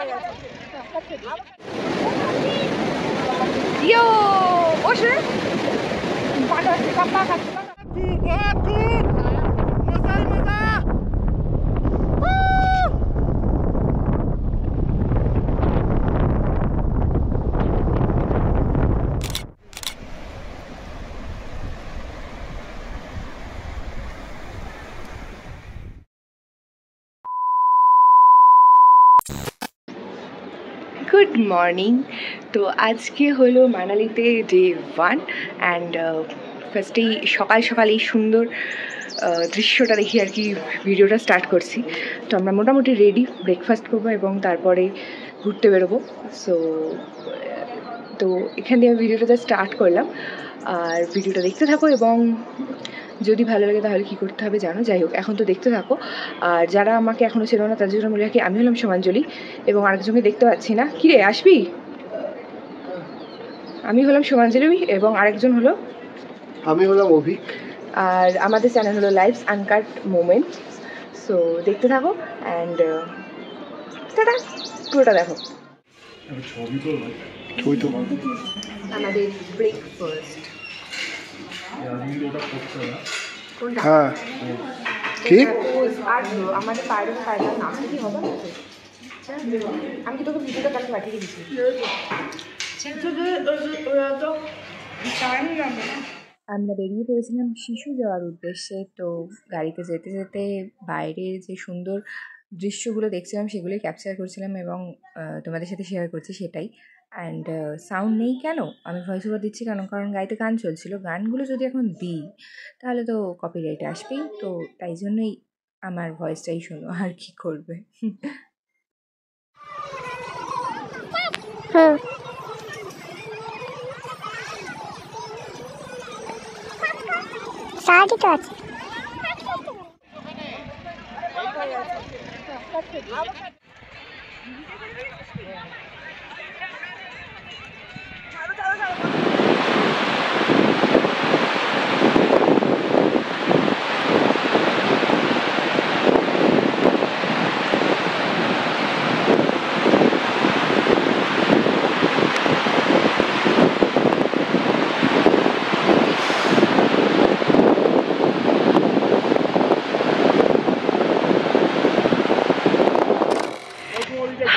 Yo, Osher. Pada si Papa kasi. Good morning. তো আজকে হলো মানালিতে ডে 1 অ্যান্ড ফার্স্টেই সকাল সকাল এই সুন্দর দৃশ্যটা দেখি আর কি ভিডিওটা স্টার্ট করছি। তো আমরা মোটামুটি রেডি, ব্রেকফাস্ট করবো এবং তারপরে ঘুরতে বেরোবো। তো এখান দিয়ে আমি ভিডিওটা স্টার্ট করলাম, আর ভিডিওটা দেখতে থাকো এবং যদি ভালো লাগে তাহলে কী করতে হবে জানো। যাই হোক, এখন তো দেখতে থাকো। আর যারা আমাকে এখনও চেনো না তাদের জন্য বলে রাখি, আমি হলাম সমাঞ্জলি এবং আরেকজনকে দেখতে পাচ্ছি না। কিরে আসবি? আমি হলাম সমাঞ্জলি এবং আরেকজন হলো আমি হলাম অভিক। আর আমাদের চ্যানেল হলো লাইভস আনকাট মোমেন্ট। সো দেখতে থাকো অ্যান্ড টাটা, পুরোটা দেখো। আমাদের ব্রেকফাস্ট হ্যাঁ কি আর আমাদের পায়ের পায়রার নামটা কি হবে? আমি কি তোকে ভিডিওটা কালকে পাঠিয়ে দিচ্ছি। আমরা বেরিয়ে পড়েছিলাম শিশু যাওয়ার উদ্দেশ্যে। তো গাড়িতে যেতে যেতে বাইরের যে সুন্দর দৃশ্যগুলো দেখছিলাম সেগুলোই ক্যাপচার করছিলাম এবং তোমাদের সাথে শেয়ার করছি সেটাই। অ্যান্ড সাউন্ড নেই কেন, আমি ভয়েস ওভার দিচ্ছি কেন, কারণ গাড়িতে গান চলছিল। গানগুলো যদি এখন দিই তাহলে তো কপিরাইট আসবেই, তো তাই জন্যই আমার ভয়েসটাই শোনো, আর কি করবে। হ্যাঁ সাড়ে তো আছে।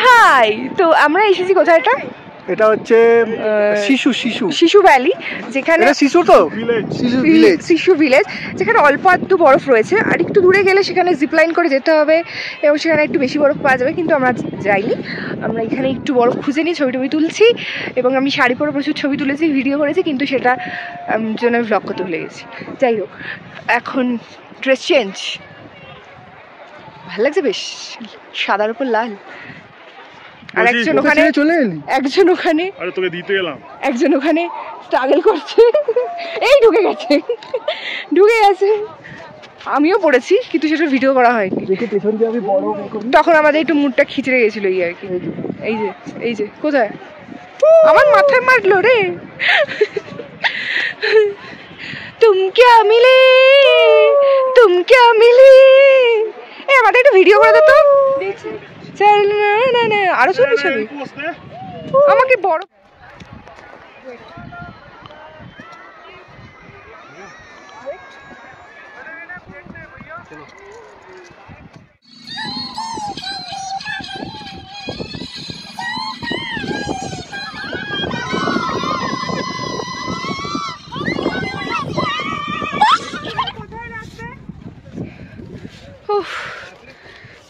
হাই, তো আমরা এসেছি কোথায়? এটা হচ্ছে শিশু শিশু শিশু ভ্যালি, যেখানে শিশু তো শিশু ভিলেজ, যেখানে অল্প আধটু বরফ রয়েছে। আর একটু দূরে গেলে সেখানে জিপলাইন করে যেতে হবে এবং সেখানে একটু বেশি বরফ পাওয়া যাবে, কিন্তু আমরা যাইনি। আমরা এখানে একটু বরফ খুঁজে নিয়ে ছবি টবি তুলছি এবং আমি শাড়ি পরে প্রচুর ছবি তুলেছি, ভিডিও করেছি, কিন্তু সেটা জন্য আমি ভ্লগ করতে ভুলে গেছি। যাই হোক, এখন ড্রেস চেঞ্জ। ভালো লাগছে বেশ, সাদার উপর লাল। আর একজন ওখানে একজন ওখানে স্ট্রাগল করছে। এই ঢুকে গেছে। আমিও পড়েছি, কিন্তু সেটা ভিডিও করা হয়নি। তখন আমাদের একটু মুডটা খিচড়ে গেছিল এই আর কি। এই যে কোথায় আমার মাথায় মারলো রে। তুম ক্যা মিলে এই আমাদের একটু ভিডিও করে দে তো। আরো ছবি আমাকে বড়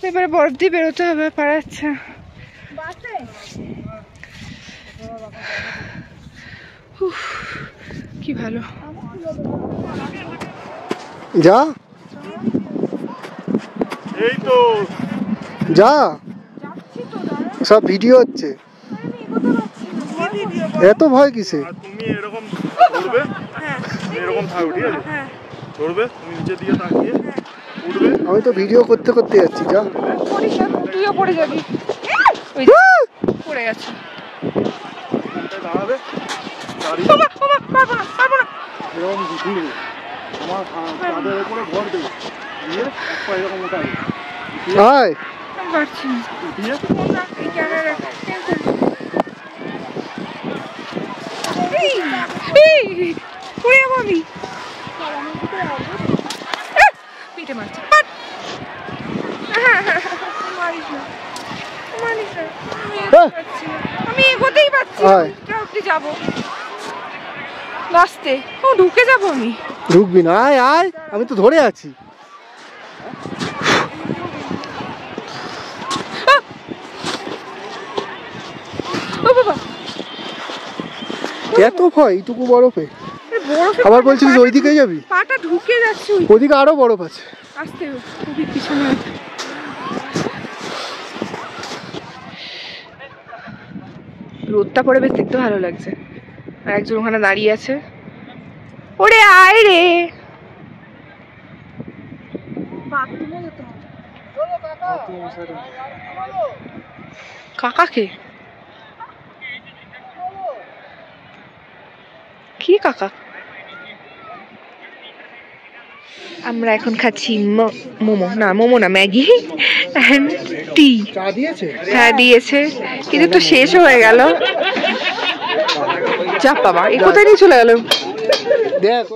এবারে বরফ দিয়ে বেরোতে হবে, পারাচ্ছে। কি ভালো। যা এই তো যা, সব ভিডিও হচ্ছে। এত ভয় কিসে? তুমি এরকম করবে, এরকম থাকবে, ঠিক আছে? করবে তুমি নিচে দিকে তাকিয়ে উঠবে। আমি তো ভিডিও করতে করতে যাচ্ছি। যা, তুইও পড়ে যাবি। পড়ে গেছে। দাঁড়াবে, এরকম ঘুরবে, আমার কাঁধের উপরে ভর দেবে, দিয়ে এরকম ওঠাবে। পারছি না এই ক্যামেরা পড়ে যাবো আমি পিঠে মারছি আমি এগোতেই পারছি যাবো লাস্টে ও ঢুকে যাবো আমি ঢুকবি না আয় আয় আমি তো ধরে আছি ও বাবা এত ভয় এইটুকু বরফে আবার বলছিস ওইদিকে যাবি পাটা ঢুকে যাচ্ছে ওইদিকে আরো বরফ আছে আস্তে খুবই পিছনে রোদটা পড়ে বেশ দেখতে ভালো লাগছে আর একজন ওখানে দাঁড়িয়ে আছে ওরে আয় রে কাকাকে কি কাকা আমরা এখন খাচ্ছি মোমো না মোমো না ম্যাগি টি হ্যাঁ দিয়েছে কিন্তু তো শেষ হয়ে গেল চাপ বাবা এই কোথায় নিয়ে চলে গেল দেখ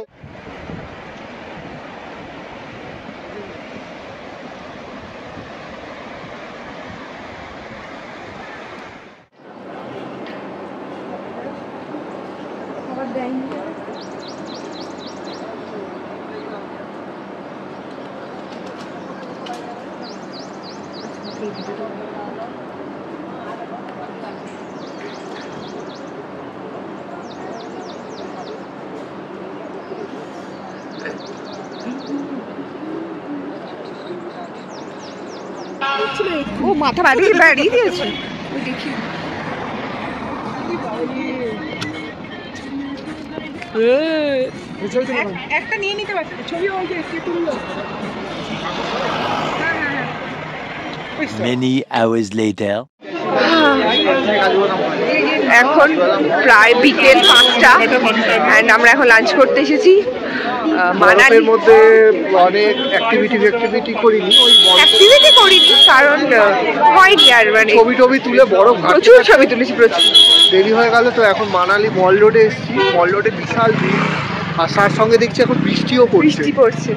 ও মাথা বাড়িয়ে বাড়িয়ে দিয়েছে দেখি একটা নিয়ে নিতে পারছি ছবি তুললো Many hours later. এখন প্রায় বিকেল 5টা এন্ড আমরা এখন লাঞ্চ করতে এসেছি মানালির মধ্যে অনেক অ্যাক্টিভিটি করিনি কারণ হয়নি আর মানে ছবি তুলে বরফ প্রচুর ছবি তুলেছি প্রচুর দেরি হয়ে গেল তো এখন মানালি মল রোডে এসেছি মল রোডে বিশাল ভিড় আর তার সঙ্গে দেখছি এখন বৃষ্টিও পড়ছে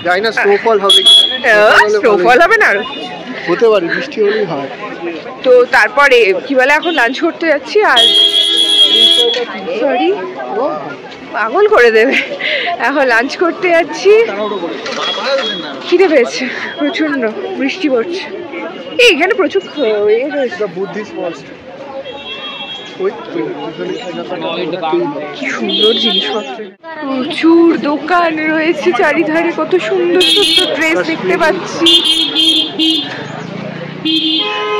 জানি না স্নোফল হবে স্নোফল হবে না হতে পারে বৃষ্টি হলেই হয় তো তারপরে কি বলে এখন লাঞ্চ করতে যাচ্ছি আর সরি পাগল করে দেবে এখন লাঞ্চ করতে যাচ্ছি খিদে পেয়েছে প্রচন্ড বৃষ্টি পড়ছে এইখানে প্রচুর বুদ্ধিস্ট কি সুন্দর জিনিসপত্র প্রচুর দোকান রয়েছে চারিধারে কত সুন্দর সুন্দর ড্রেস দেখতে পাচ্ছি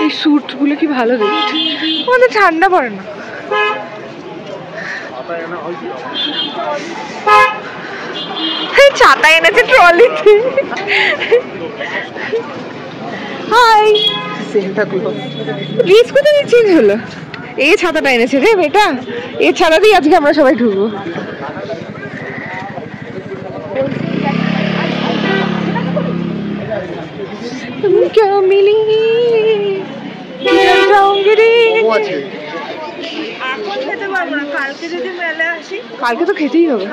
এই স্যুট গুলো কি ভালো দেখতে আমাদের ঠান্ডা পড়ে না ছাতা এনেছে ট্রলিতে হাই ড্রেস কোথায় চেঞ্জ হলো এই ছাতাটা এনেছে রে বেটা এই ছাতাতেই আজকে আমরা সবাই ঢুকবো क्या मिली কালকে তো খেতেই হবে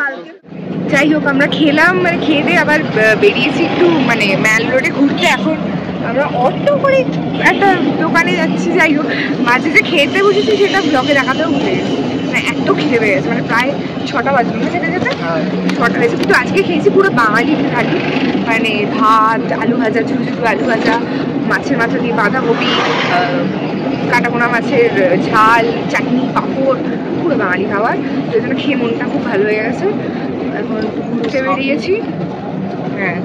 যাই হোক আমরা খেলাম মানে খেয়ে দিয়ে আবার বেরিয়েছি একটু মানে ম্যাল রোডে ঘুরতে এখন আমরা অটো করে একটা দোকানে যাচ্ছি যাই হোক মাঝে যে খেতে বসেছি সেটা ব্লগে দেখাতেও ভুলে গেছি মানে এত খিদে পেয়ে গেছে মানে প্রায় 6টা বাজলো না খেতে যেতে 6টা হয়েছে কিন্তু আজকে খেয়েছি পুরো বাঙালি থালি মানে ভাত আলু ভাজা ছোটো ছোটো আলু ভাজা মাছের মাথা দিয়ে বাঁধাকপি কাটাপোনা মাছের ঝাল চাটনি পাঁপড় পুরো বাঙালি খাবার তো এই জন্য খেয়ে মনটা খুব ভালো হয়ে গেছে এখন ঘুরতে বেরিয়েছি হ্যাঁ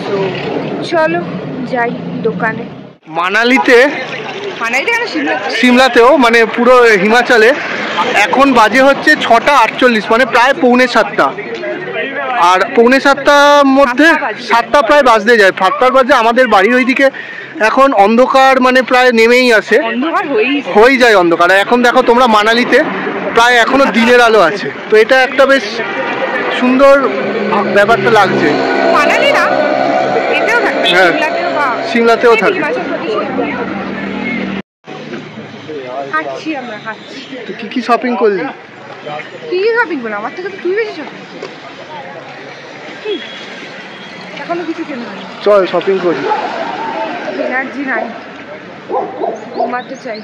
তো চলো যাই দোকানে মানালিতে কেন সিমলাতেও মানে পুরো হিমাচলে এখন বাজে হচ্ছে 6টা 48 মানে প্রায় 6:45 আর 6:45 মধ্যে 7টা প্রায় বাজতে যায় 7টার বাজে আমাদের বাড়ির ওইদিকে এখন অন্ধকার মানে প্রায় নেমেই আসে হয়ে যায় অন্ধকার এখন দেখো তোমরা মানালিতে প্রায় এখনো দিনের আলো আছে তো এটা একটা বেশ সুন্দর ব্যাপারটা লাগছে মানালি না এটা হ্যাঁ, সিমলাতেও বা সিমলাতেও থাকে। হিমাচল প্রদেশে হাঁটছি, আমরা হাঁটছি। তো কি শপিং করলি? কি শপিং করলাম? আমার থেকে তো তুই বেশি শপিং এখনো কিছু কেনা হয়নি। চল শপিং করি। এনার্জি নাই, ঘুমাতে চাই।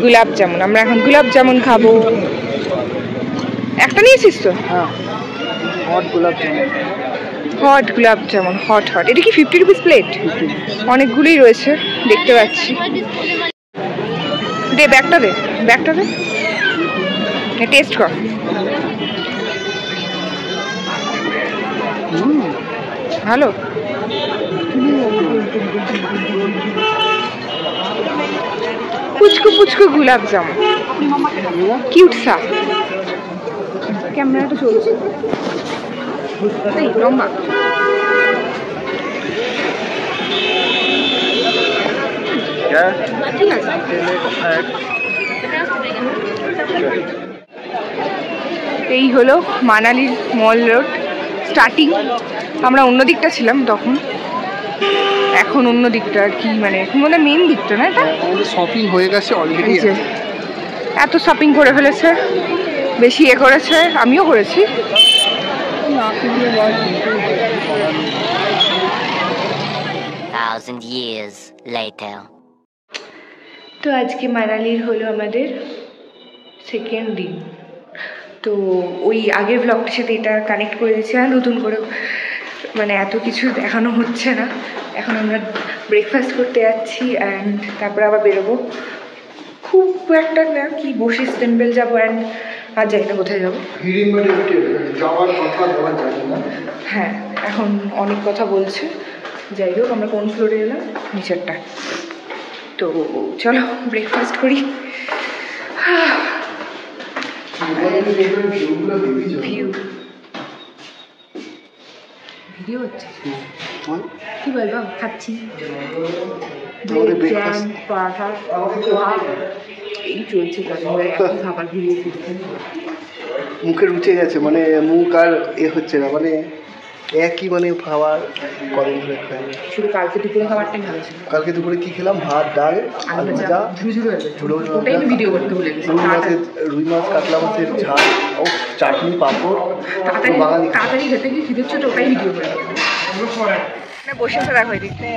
গোলাপ জামুন, আমরা এখন গোলাপ জামুন খাবো। একটা নিয়েছিস তো? হ্যাঁ, হট গোলাপ জামুন। হট গোলাপ জামুন, হট হট। এটা কি 50 রুপিস প্লেট? অনেকগুলোই রয়েছে দেখতে পাচ্ছি। দে ব্যাগটা, দে ব্যাগটা, দে টেস্ট কর। ভালো। পুচকু পুচকু গোলাপ জামুন, কিউট সা। ক্যামেরাটা চলছে, এই লম্বা। ঠিক আছে। এই হলো মানালির মল রোড স্টার্টিং। আমরা অন্য দিকটা ছিলাম তখন, এখন অন্য দিকটা আর কি, মানে এখন মনে মেন দিকটা না এটা। আমাদের শপিং হয়ে গেছে অলরেডি। এত শপিং করে ফেলেছে, বেশি এ করেছে, আমিও করেছি। তো আজকে মানালির হলো আমাদের সেকেন্ড দিন। তো ওই আগের ব্লগটার সাথে এটা কানেক্ট করে দিচ্ছি না নতুন করে, মানে এত কিছু দেখানো হচ্ছে না। এখন আমরা ব্রেকফাস্ট করতে যাচ্ছি অ্যান্ড তারপরে আবার বেরোবো। খুব একটা না, কি বশিষ্ঠ টেম্পল যাবো অ্যান্ড আর জানি না কোথায় যাবো। যাওয়ার কথা বলা যায় না। হ্যাঁ, এখন অনেক কথা বলছে। যাই হোক, আমরা কোন ফ্লোরে এলাম? নিচেরটা। তো চলো ব্রেকফাস্ট করি। ভিডিও হচ্ছে, কি বলবো? খাচ্ছি এই চলছে খাবার ভিডিও। মুখে রুচে গেছে, মানে মুখ আর এ হচ্ছে না, মানে একই মানে খাবার কদিন ধরে খাই। শুধু কালকে দুপুরে খাবারটাই ভালো ছিল। কালকে দুপুরে কি খেলাম? ভাত, ডাল, আলু ভাজা, রুই মাছ, কাতলা মাছের ঝাল, ও চাটনি, পাঁপড়। তাড়াতাড়ি খেতে গিয়ে খিদে হচ্ছে, ওটাই ভিডিও করে বসে আছে। দেখো এদিকে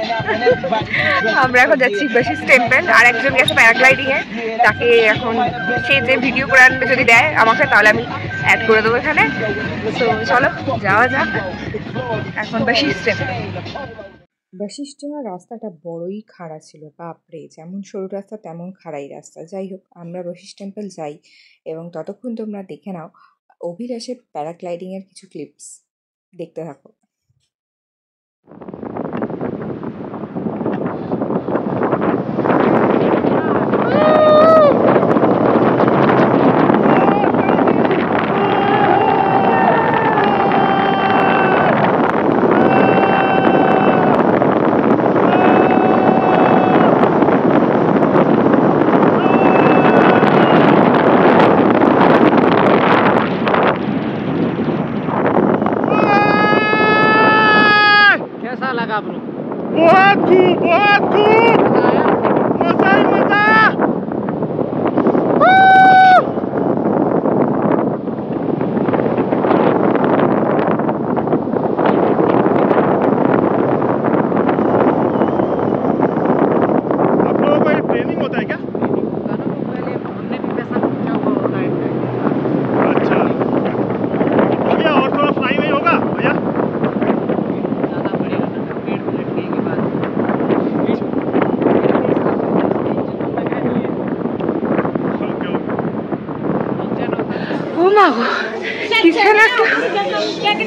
আমরা এখন যাচ্ছি বশিষ্ঠ টেম্পল, আর একজন গেছে প্যারাগ্লাইডিং এ। তাকে এখন সে যে ভিডিও করে আনবে যদি দেয় আমাকে, তাহলে আমি অ্যাড করে দেবো এখানে। তো চলো যাওয়া যাক এখন বশিষ্ঠ টেম্পল। বশিষ্ঠ রাস্তাটা বড়ই খাড়া ছিল, বাপরে, যেমন সরু রাস্তা তেমন খাড়াই রাস্তা। যাই হোক, আমরা বশিষ্ঠ টেম্পল যাই এবং ততক্ষণ তোমরা দেখে নাও অভিলাষের প্যারাগ্লাইডিংয়ের কিছু ক্লিপস। দেখতে থাকো। बहुत खूब, मजा ही मजा। आप लोगों को ट्रेनिंग होता है क्या? हमने भी पैसा खर्चा होता है। अच्छा, हो गया और थोड़ा फ्लाई नहीं होगा भैया?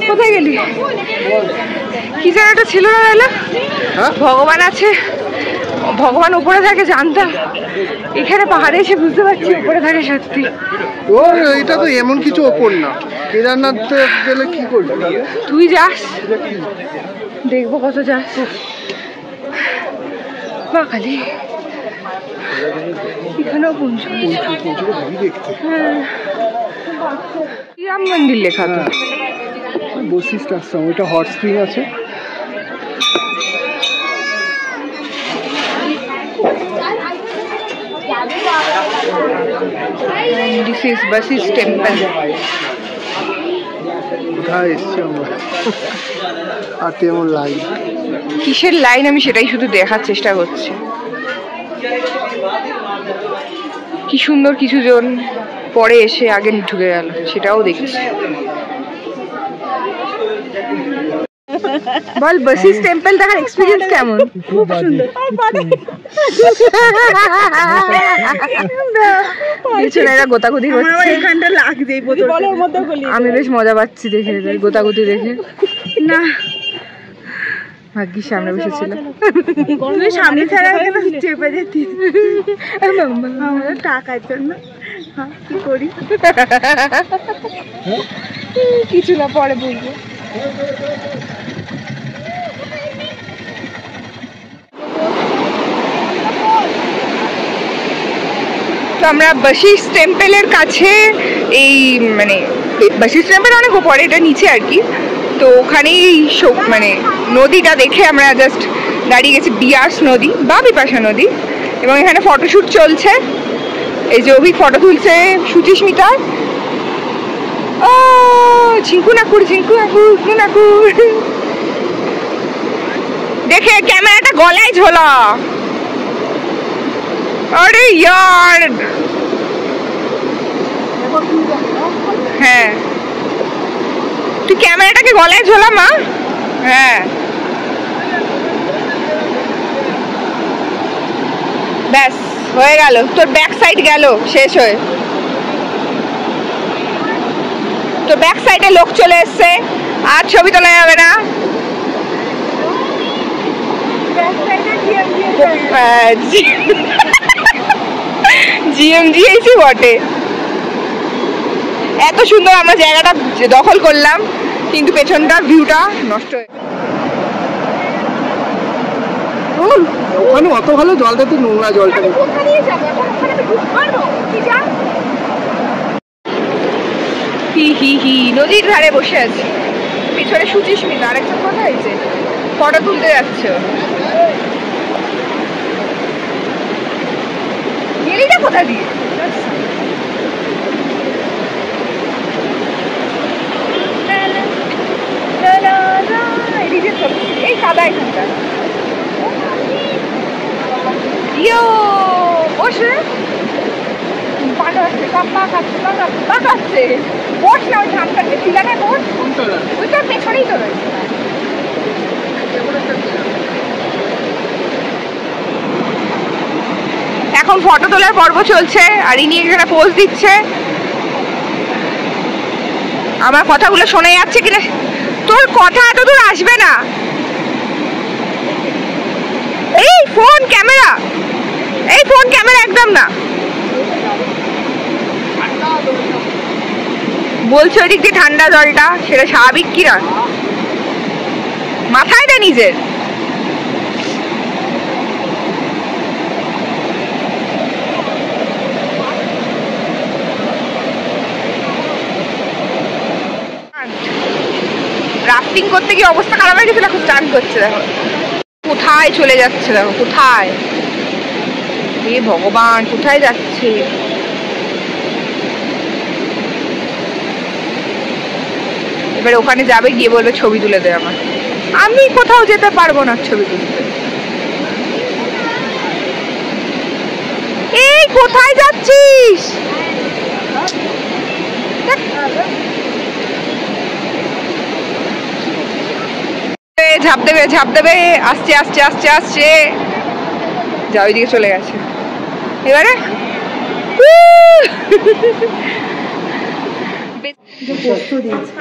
কোথায় গেলি? কি যেন একটা ছিল না, এলা ভগবান আছে, ভগবান উপরে থাকে জানতাম, এখানে পাহাড়ে এসে বুঝতে পারছি উপরে থাকে সত্যি। ও এটা তো এমন কিছু ওপর না, কেদারনাথ গেলে কি করবি? তুই যাস, দেখবো কত যাস। মা কালী, এখানেও রাম মন্দির লেখা তো। বশিষ্ঠ আশ্রম, ওইটা হট স্প্রিং আছে। This is Bashi's temple. কোথায় এসছি আমরা? আর তেমন লাইন, কিসের লাইন আমি সেটাই শুধু দেখার চেষ্টা করছি। কি সুন্দর, কিছু জন পরে এসে আগে ঢুকে গেল, সেটাও দেখছি। বল বাসিস টেম্পল দেখার এক্সপেরিয়েন্স কেমন? খুব সুন্দর। পিছনে এরা গোতাগুতি করছে, এখানটা লাগছে এই বোতলের মধ্যে গলি। আমি বেশ মজা পাচ্ছি দেখে, গোতাগুতি দেখে। না ভাগ্যিস সামনে বসেছিল, তুমি সামনে ছাড়া কেন চেপে যেতি আমরা টাকার জন্য। কি করি কিছু না, পরে বলবো। তো আমরা বাশিস টেম্পলের কাছে, এই মানে বাশিস টেম্পল অনেক উপরে, এটা নিচে আর কি। তো ওখানেই মানে নদীটা দেখে আমরা জাস্ট দাঁড়িয়ে গেছি, বিয়াস নদী বা বিপাশা নদী। এবং এখানে ফটোশ্যুট চলছে, এই যে অভিক ফটো তুলছে 25 মিটার। ও ঝিঙ্কু নাকুর, ঝিঙ্কু নাকুর, নাকুর দেখে ক্যামেরাটা গলায় ঝোলা। আরে ইয়ার, হ্যাঁ তুই ক্যামেরাটাকে গলায় ঝোলা মা। হ্যাঁ ব্যাস হয়ে গেল, তোর ব্যাক সাইড গেল শেষ হয়ে। তোর ব্যাক সাইডে লোক চলে এসছে, আর ছবি তোলা যাবে না। জিএমজিএসি বটে। এত সুন্দর আমরা জায়গাটা দখল করলাম, কিন্তু পেছনটার ভিউটা নষ্ট হয়ে। ওখানে অত ভালো জলটা তো নোংরা, জলটা হি হি হি নদীর ধারে বসে আছি, পিছনে 25 মিনিট। আরেকজন কথা হয়েছে, ফটো তুলতে যাচ্ছে। গেলিটা কোথা দিয়ে? এই কাদা এখানটা ইয়ো বসে পা কাটছে। বস না, ওই ধান কাটছে, শিলাটায় বস। ওই তোর পেছনেই তো রয়েছে। এখন ফটো তোলার পর্ব চলছে, আর ইনি এখানে পোজ দিচ্ছে। আমার কথাগুলো শোনা যাচ্ছে কিনা? তোর কথা এত দূর আসবে না। এই ফোন ক্যামেরা, এই ফোন ক্যামেরা একদম না। বলছো ওইদিক দিয়ে ঠান্ডা জলটা, সেটা স্বাভাবিক কিনা মাথায় দে নিজের। রাফটিং করতে গিয়ে অবস্থা খারাপ হয়ে গেছে, দেখো চান করছে, দেখো কোথায় চলে যাচ্ছে, দেখো কোথায়। এ ভগবান, কোথায় যাচ্ছে? এবার ওখানে যাবে, গিয়ে বলবে ছবি তুলে দে আমার। আমি কোথাও যেতে পারবো না ছবি তুলতে। এই কোথায় যাচ্ছিস? ঝাঁপ দেবে, ঝাঁপ দেবে, আসছে আসছে আসছে আসছে। যা ওইদিকে চলে গেছে। এবারে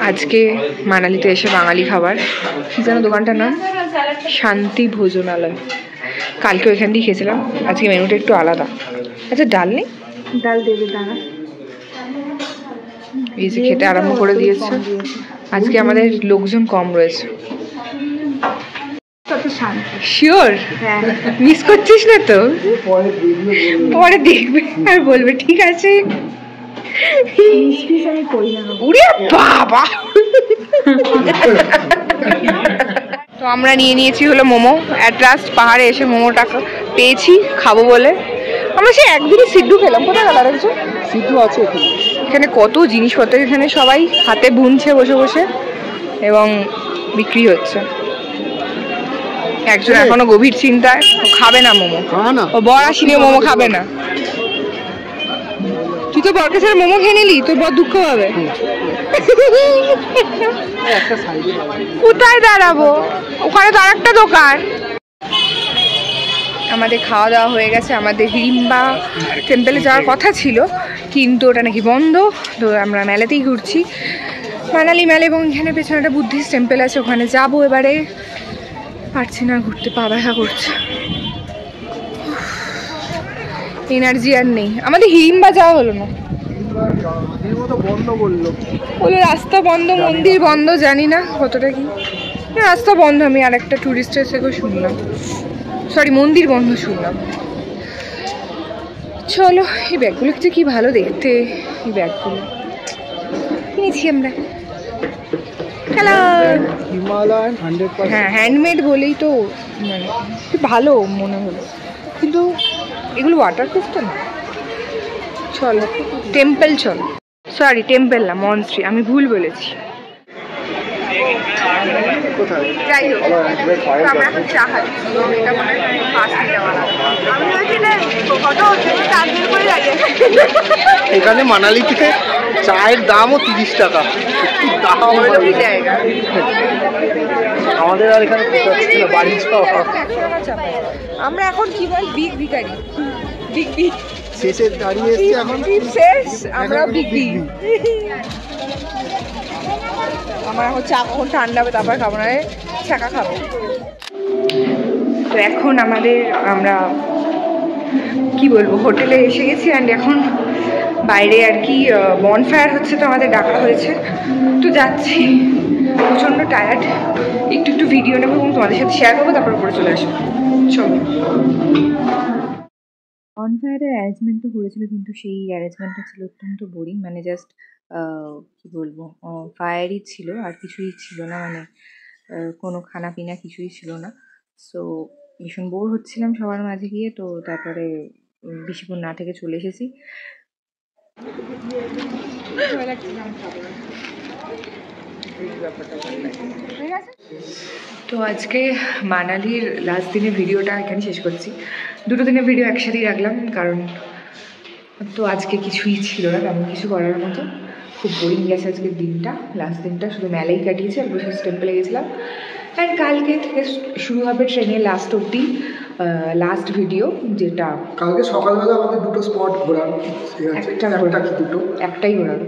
আজকে মানালিতে এসে বাঙালি খাবার, কি যেন দোকানটার নাম, শান্তি ভোজনালয়। কালকে ওইখান দিয়ে খেয়েছিলাম, আজকে মেনুটা একটু আলাদা। আচ্ছা ডাল নেই? ডাল দেবে দাঁড়া। এই যে খেতে আরম্ভ করে দিয়েছে। আজকে আমাদের লোকজন কম রয়েছে। শিওর? মিস করছিস না তো? পরে দেখবে আর বলবে ঠিক আছে। আমি করি না। উড়ে বাবা। তো আমরা নিয়ে নিয়েছি হলো মোমো। অ্যাট লাস্ট পাহাড়ে এসে মোমোটা পেয়েছি খাবো বলে। আমরা সে একদিনই সিদ্ধু খেলাম। কোথায় গেল আরেকজন? সিদ্ধু আছে এখানে। এখানে কত জিনিসপত্র, এখানে সবাই হাতে বুনছে বসে বসে এবং বিক্রি হচ্ছে। একজন এখনো গভীর চিন্তায়, ও খাবে না মোমো। ও বর আসিনি, মোমো খাবে না। তুই তো বরকে ছাড়া মোমো খেয়ে নিলি, তোর বর দুঃখ হবে। কোথায় দাঁড়াবো? ওখানে তো আরেকটা দোকান। আমাদের খাওয়া দাওয়া হয়ে গেছে। আমাদের হিড়িম্বা টেম্পেলে যাওয়ার কথা ছিল, কিন্তু ওটা নাকি বন্ধ। তো আমরা মেলাতেই ঘুরছি, মানালি মেলা, এবং এখানে পেছনে একটা বুদ্ধিস্ট টেম্পেল আছে, ওখানে যাবো এবারে। পারছি না ঘুরতে, পা ব্যথা করছে, এনার্জি আর নেই। আমাদের হিড়িম্বা যাওয়া হলো না, বললো রাস্তা বন্ধ, মন্দির বন্ধ, জানি না কতটা কি রাস্তা বন্ধ। আমি আর একটা টুরিস্টের থেকেও শুনলাম, সরি মন্দির বন্ধ শুনলাম। চলো, এই ব্যাগগুলো যে কি ভালো দেখতে, এই ব্যাগগুলো কিনেছি আমরা। Hello, Himalayan 100%। হ্যাঁ, হ্যান্ডমেড বলেই তো মানে খুব ভালো মনে হলো, কিন্তু এগুলো ওয়াটারপ্রুফ তো না। চলো টেম্পল, চলো, সরি টেম্পল না, মনস্ট্রি, আমি ভুল বলেছি। যাই হোক, আমরা এখন চা খাচ্ছি। এটা মনে হয় ফার্স্ট মিটাওয়ালা। আমি বলছি না কত হচ্ছে, চার্জের করে লাগে। এখানে মানালিতে চায়ের দামও 30 টাকা। কি জায়গা, আমাদের আর এখানে বাড়ি আমরা এখন কি বল বিগ ভিখারি, বিগ বি শেষে দাঁড়িয়ে এসেছি এখন। শেষ, আমরা বিগ বি। আমার এখন চা কখন ঠান্ডা হবে তারপর খাবো, না ছাকা খাবো। তো এখন আমরা কি বলবো, হোটেলে এসে গেছি। অ্যান্ড এখন বাইরে আর কি বনফায়ার হচ্ছে, তো আমাদের ডাকা হয়েছে, তো যাচ্ছি। প্রচণ্ড টায়ার্ড, একটু ভিডিও নেবো এবং তোমাদের সাথে শেয়ার করবো, তারপর উপরে চলে আসবো। চলো। বনফায়ারের অ্যারেঞ্জমেন্ট তো করেছিল, কিন্তু সেই অ্যারেঞ্জমেন্টটা ছিল অত্যন্ত বোরিং। মানে জাস্ট কি বলবো, ফায়ারই ছিল, আর কিছুই ছিল না। মানে কোনো খানা পিনা কিছুই ছিল না। সো ভীষণ বোর হচ্ছিলাম সবার মাঝে গিয়ে। তো তারপরে বেশিক্ষণ না থেকে চলে এসেছি। তো আজকে মানালির লাস্ট দিনের ভিডিওটা এখানে শেষ করছি। 2 দিনের ভিডিও একসাথেই রাখলাম, কারণ তো আজকে কিছুই ছিল না তেমন কিছু করার মতো। খুব বোরিং গেছে আজকের দিনটা, লাস্ট দিনটা শুধু মেলাই কাটিয়েছি আর বসে টেম্পলে গেছিলাম। অ্যান্ড কালকে থেকে শুরু হবে ট্রেনের লাস্ট অবধি লাস্ট ভিডিও, যেটা কালকে সকালবেলা আমাদের 2টো স্পট ঘোরানো, একটাই ঘোরানো।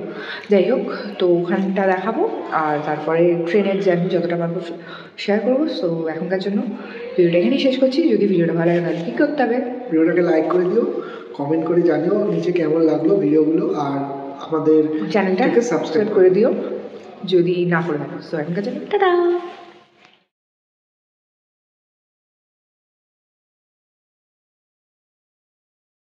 যাই হোক, তো ওখানটা দেখাবো, আর তারপরে ট্রেনের জার্নি যতটা পারবো শেয়ার করবো। সো এখনকার জন্য ভিডিওটা এখানেই শেষ করছি। যদি ভিডিওটা ভালো লাগে তাহলে কী করতে হবে, ভিডিওটাকে লাইক করে দিও, কমেন্ট করে জানিও নিচে কেমন লাগলো ভিডিওগুলো, আর আমাদের চ্যানেলটাকে সাবস্ক্রাইব করে দিও যদি না করে থাকো। সো এখনকার জন্য টাটা।